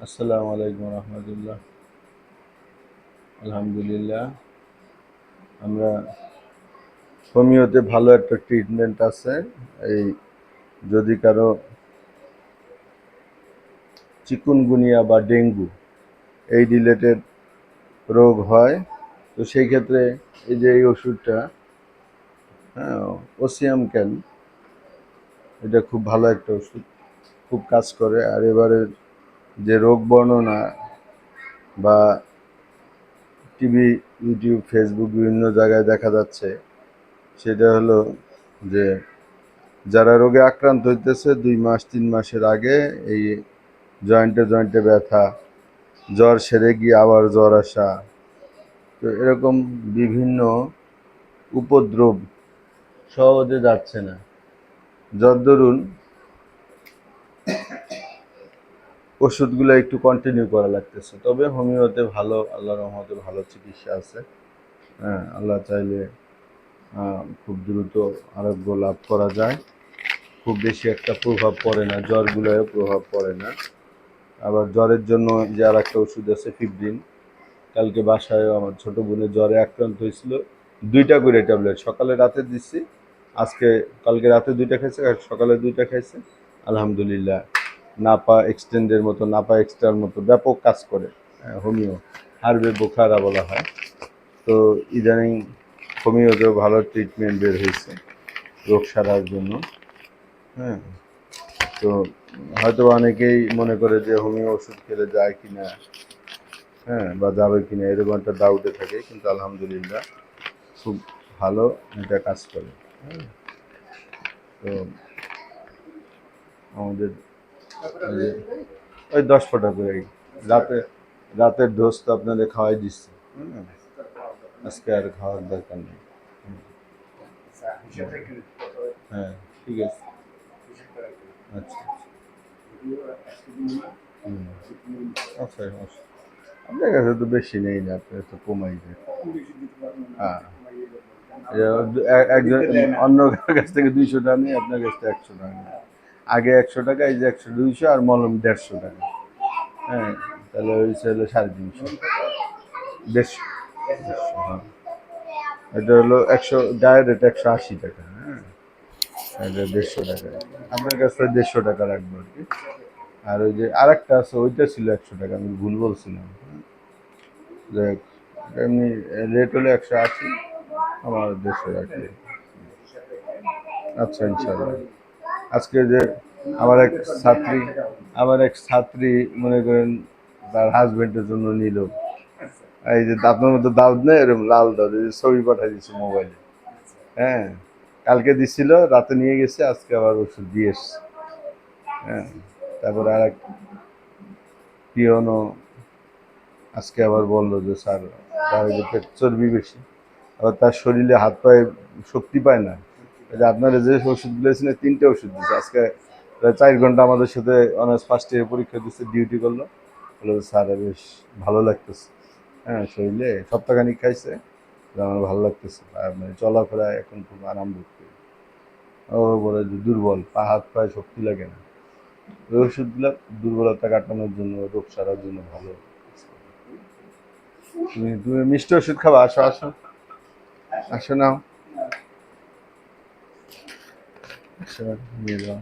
আসসালামু আলাইকুম রহমতুল্লাহ। আলহামদুলিল্লাহ। আমরা হোমিওতে ভালো একটা ট্রিটমেন্ট আছে। এই যদি কারো চিকুনগুনিয়া বা ডেঙ্গু এই রিলেটেড রোগ হয়, তো সেই ক্ষেত্রে এই যে এই ওষুধটা, হ্যাঁ, ওসিয়াম ক্যান, এটা খুব ভালো একটা ওষুধ, খুব কাজ করে। আর এবারে যে রোগ বর্ণনা বা টিভি, ইউটিউব, ফেসবুক বিভিন্ন জায়গায় দেখা যাচ্ছে, সেটা হলো যে যারা রোগে আক্রান্ত হইতেছে 2 মাস 3 মাসের আগে এই জয়েন্টে জয়েন্টে ব্যথা, জ্বর সেরে গিয়ে আবার জ্বর আসা, তো এরকম বিভিন্ন উপদ্রব সহজে যাচ্ছে না। যদ্দরুন ওষুধগুলো একটু কন্টিনিউ করা লাগতেছে। তবে হোমিওতে ভালো, আল্লাহর রহমতে ভালো চিকিৎসা আছে। হ্যাঁ, আল্লাহ চাইলে খুব দ্রুত আরোগ্য লাভ করা যায়। খুব বেশি একটা প্রভাব পড়ে না, জ্বরগুলোয় প্রভাব পড়ে না। আবার জ্বরের জন্য যে আর একটা ওষুধ আছে ফিবরিন। কালকে বাসায় আমার ছোট বোনের জ্বরে আক্রান্ত হয়েছিল, 2টা করে ট্যাবলেট সকালে রাতে দিচ্ছি। কালকে রাতে 2টা খাইছে, আর সকালে 2টা খাইছে। আলহামদুলিল্লাহ, নাপা এক্সটেন্ডের মতো, নাপা এক্সট্রার মতো ব্যাপক কাজ করে। হোমিও হার্বে বোখারা বলা হয়। তো ইদানিং হোমিওতেও ভালো ট্রিটমেন্ট বের হয়েছে রোগ সারার জন্য। হ্যাঁ, তো হয়তো অনেকেই মনে করে যে হোমিও ওষুধ খেলে যায় কিনা, হ্যাঁ, বা যাবে কিনা, এরকম একটা ডাউটে থাকে। কিন্তু আলহামদুলিল্লাহ খুব ভালো এটা কাজ করে। হ্যাঁ, তো আমাদের ওই 10 ফোঁটা করে রাতে, রাতের ডোজ তো আপনাদের খাওয়াই দিচ্ছি। আজকে আর খাওয়ার দরকার নেই। হ্যাঁ, ঠিক আছে। আচ্ছা। আচ্ছা, আপনার কাছে তো বেশি নেই না, আপনার তো কমাই যায়। হ্যাঁ, একজন অন্য কাছ থেকে 200 টাকা নিয়ে আপনার কাছ থেকে 100 টাকা নেই। আগে 100 টাকা, এই যে 100, 200 আর মলম 150 টাকা। হ্যাঁ, তাহলে ওই হলো 350, 150। হ্যাঁ, এটা হলো 100, ডায়েট 180 টাকা। হ্যাঁ, এটা 150 টাকা। আপনার কাছ থেকে 150 টাকা রাখবো আর কি। আর ওই যে আরেকটা আছে, ওইটা ছিল 100 টাকা, আমি ভুল বলছিলাম। যাই হোক, এমনি রেট হলো 180, আমার 150 রাখবে। আচ্ছা, ইনশাল্লাহ। আজকে যে আমার এক ছাত্রী আমার এক ছাত্রী মনে করেন তার হাজবেন্ডের জন্য নিল এই যে আপনার মতো দাউদ নেই, এরকম লাল দাউদ, এই যে ছবি পাঠাই দিচ্ছে মোবাইলে। হ্যাঁ, কালকে দিছিল, রাতে নিয়ে গেছে, আজকে আবার ওষুধ দিয়ে এসছে। হ্যাঁ, তারপরে আর এক পিয়নও আজকে আবার বললো যে স্যার, তার যে পেট চর্বি বেশি, আবার তার শরীরে হাত পায়ে শক্তি পায় না। এই যে আপনারা যে ওষুধগুলো দিয়েছিলেন, 3টে ওষুধ দিচ্ছে আজকে। প্রায় 4 ঘন্টা আমাদের সাথে অনার্স ফার্স্ট ইয়ার পরীক্ষা দিচ্ছে, ডিউটি করলো। বললো স্যার বেশ ভালো লাগতেছে। হ্যাঁ, শরীরে সপ্তাহখানিক খাইছে, আমার ভালো লাগতেছে, আর মানে চলাফেরা এখন খুব আরাম বোধ করি। ও বলে যে দুর্বল, পা হাত পায়ে শক্তি লাগে না। ওই ওষুধগুলো দুর্বলতা কাটানোর জন্য, রোগ সারার জন্য ভালো। তুমি তুমি মিষ্টি ওষুধ খাবা, আসো আসো আসো, নাও আসো, নিয়ে যাও।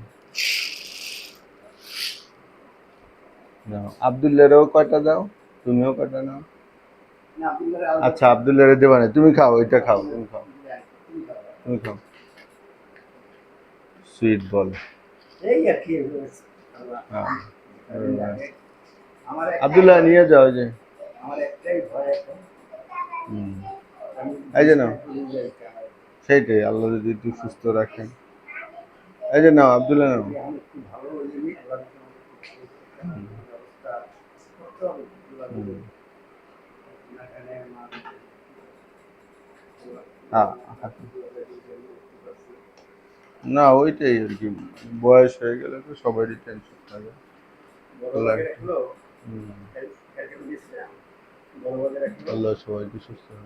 নাও, আবদুল্লাহরেও কয়টা দাও, তুমিও কয়টা নাও। আচ্ছা, আবদুল্লাহরে দেবা না, তুমি খাও, ওইটা খাও, তুমি খাও, তুমি খাও। সুইট বল। হ্যাঁ, আবদুল্লাহ নিয়ে যাও, ওই যে হুম, এই যে নাও, সেইটাই, আল্লাহ যদি একটু সুস্থ রাখেন। এই যে নাও, আবদুল্লাহ নাও। হুম। হ্যাঁ, না ওইটাই আর কি, বয়স হয়ে গেলে তো সবারই টেনশন থাকে। হুম। আল্লাহ সবাইকে সুস্থ রাখুন।